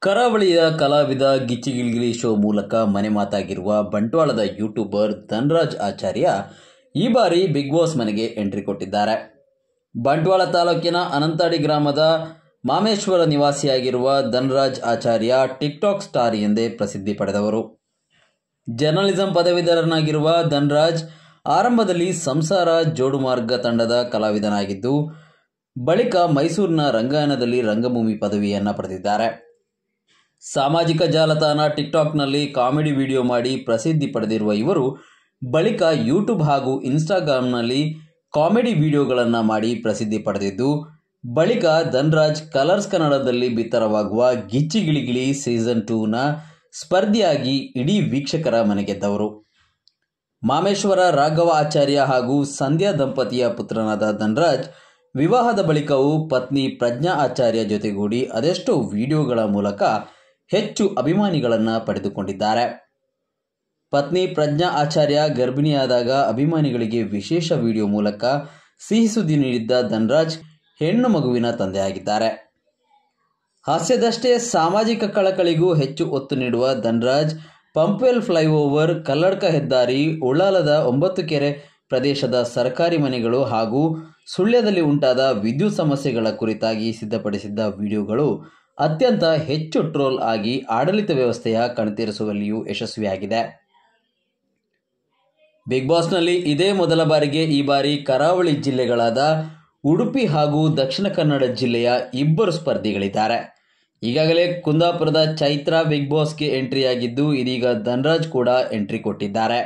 ಕರಾವಳಿಯ ಕಲಾವಿದ ಗಿಚ್ಚಿಗಿಲಿಗಿಲಿ ಶೋ ಮೂಲಕ ಮನೆ ಮಾತಾಗಿರುವ ಬಂಟ್ವಾಳದ ಯೂಟ್ಯೂಬರ್ ಧನರಾಜ್ ಆಚಾರ್ಯ ಈ ಬಾರಿ ಬಿಗ್ ಬಾಸ್ ಮನೆಗೆ ಎಂಟ್ರಿ ಕೊಟ್ಟಿದ್ದಾರೆ. ಬಂಟ್ವಾಳ ತಾಲೂಕಿನ ಅನಂತಾಡಿ ಗ್ರಾಮದ ಮಾಮೇಶ್ವರ ನಿವಾಸಿಯಾಗಿರುವ ಧನರಾಜ್ ಆಚಾರ್ಯ ಟಿಕ್ಟಾಕ್ ಸ್ಟಾರ್ ಎಂದೇ ಪ್ರಸಿದ್ಧಿ ಪಡೆದವರು. ಜರ್ನಲಿಸಂ ಪದವೀಧರನಾಗಿರುವ ಧನರಾಜ್ ಆರಂಭದಲ್ಲಿ ಸಂಸಾರ ಜೋಡುಮಾರ್ಗ ತಂಡದ ಕಲಾವಿದನಾಗಿದ್ದು, ಬಳಿಕ ಮೈಸೂರಿನ ರಂಗಾಯಣದಲ್ಲಿ ರಂಗಭೂಮಿ ಪದವಿಯನ್ನು ಪಡೆದಿದ್ದಾರೆ. ಸಾಮಾಜಿಕ ಜಾಲತಾಣ ಟಿಕ್ಟಾಕ್ನಲ್ಲಿ ಕಾಮಿಡಿ ವಿಡಿಯೋ ಮಾಡಿ ಪ್ರಸಿದ್ಧಿ ಪಡೆದಿರುವ ಇವರು ಬಳಿಕ ಯೂಟ್ಯೂಬ್ ಹಾಗೂ ಇನ್ಸ್ಟಾಗ್ರಾಂನಲ್ಲಿ ಕಾಮಿಡಿ ವಿಡಿಯೋಗಳನ್ನು ಮಾಡಿ ಪ್ರಸಿದ್ಧಿ ಪಡೆದಿದ್ದು, ಬಳಿಕ ಧನರಾಜ್ ಕಲರ್ಸ್ ಕನ್ನಡದಲ್ಲಿ ಬಿತ್ತರವಾಗುವ ಗಿಚ್ಚಿಗಿಲಿಗಿಲಿ ಸೀಸನ್ 2ನ ಸ್ಪರ್ಧಿಯಾಗಿ ಇಡೀ ವೀಕ್ಷಕರ ಮನೆಗೆದ್ದವರು. ಮಾಮೇಶ್ವರ ರಾಘವ ಆಚಾರ್ಯ ಹಾಗೂ ಸಂಧ್ಯಾ ದಂಪತಿಯ ಪುತ್ರನಾದ ಧನರಾಜ್ ವಿವಾಹದ ಬಳಿಕವೂ ಪತ್ನಿ ಪ್ರಜ್ಞಾ ಆಚಾರ್ಯ ಜೊತೆಗೂಡಿ ಅದೆಷ್ಟೋ ವಿಡಿಯೋಗಳ ಮೂಲಕ ಹೆಚ್ಚು ಅಭಿಮಾನಿಗಳನ್ನು ಪಡೆದುಕೊಂಡಿದ್ದಾರೆ. ಪತ್ನಿ ಪ್ರಜ್ಞಾ ಆಚಾರ್ಯ ಗರ್ಭಿಣಿಯಾದಾಗ ಅಭಿಮಾನಿಗಳಿಗೆ ವಿಶೇಷ ವಿಡಿಯೋ ಮೂಲಕ ಸಿಹಿ ಸುದ್ದಿ ನೀಡಿದ್ದ ಧನರಾಜ್ ಹೆಣ್ಣು ಮಗುವಿನ ತಂದೆಯಾಗಿದ್ದಾರೆ. ಹಾಸ್ಯದಷ್ಟೇ ಸಾಮಾಜಿಕ ಕಳಕಳಿಗೂ ಹೆಚ್ಚು ಒತ್ತು ನೀಡುವ ಧನರಾಜ್ ಪಂಪ್ವೆಲ್ ಫ್ಲೈಓವರ್, ಕಲ್ಲಡ್ಕ ಹೆದ್ದಾರಿ, ಉಳ್ಳಾಲದ 9 ಕೆರೆ ಪ್ರದೇಶದ ಸರ್ಕಾರಿ ಮನೆಗಳು ಹಾಗೂ ಸುಳ್ಯದಲ್ಲಿ ಉಂಟಾದ ವಿದ್ಯುತ್ ಸಮಸ್ಯೆಗಳ ಕುರಿತಾಗಿ ಸಿದ್ಧಪಡಿಸಿದ್ದ ವಿಡಿಯೋಗಳು ಅತ್ಯಂತ ಹೆಚ್ಚು ಟ್ರೋಲ್ ಆಗಿ ಆಡಳಿತ ವ್ಯವಸ್ಥೆಯ ಕಣ್ತೆರೆಸುವಲ್ಲಿಯೂ ಯಶಸ್ವಿಯಾಗಿದೆ. ಬಿಗ್ ಬಾಸ್ನಲ್ಲಿ ಇದೇ ಮೊದಲ ಬಾರಿಗೆ ಈ ಬಾರಿ ಕರಾವಳಿ ಜಿಲ್ಲೆಗಳಾದ ಉಡುಪಿ ಹಾಗೂ ದಕ್ಷಿಣ ಕನ್ನಡ ಜಿಲ್ಲೆಯ ಇಬ್ಬರು ಸ್ಪರ್ಧಿಗಳಿದ್ದಾರೆ. ಈಗಾಗಲೇ ಕುಂದಾಪುರದ ಚೈತ್ರಾ ಬಿಗ್ ಬಾಸ್ಗೆ ಎಂಟ್ರಿಯಾಗಿದ್ದು, ಇದೀಗ ಧನರಾಜ್ ಕೂಡ ಎಂಟ್ರಿ ಕೊಟ್ಟಿದ್ದಾರೆ.